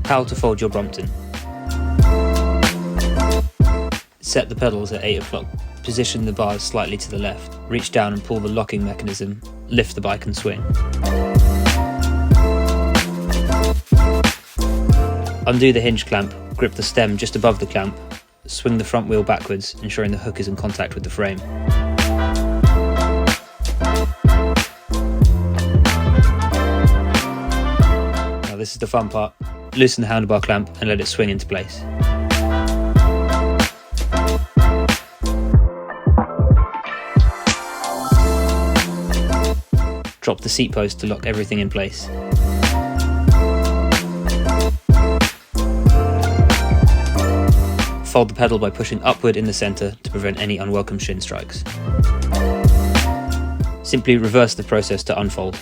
How to fold your Brompton. Set the pedals at 8 o'clock. Position the bars slightly to the left. Reach down and pull the locking mechanism. Lift the bike and swing. Undo the hinge clamp. Grip the stem just above the clamp. Swing the front wheel backwards, ensuring the hook is in contact with the frame. Now this is the fun part. Loosen the handlebar clamp and let it swing into place. Drop the seat post to lock everything in place. Fold the pedal by pushing upward in the centre to prevent any unwelcome shin strikes. Simply reverse the process to unfold.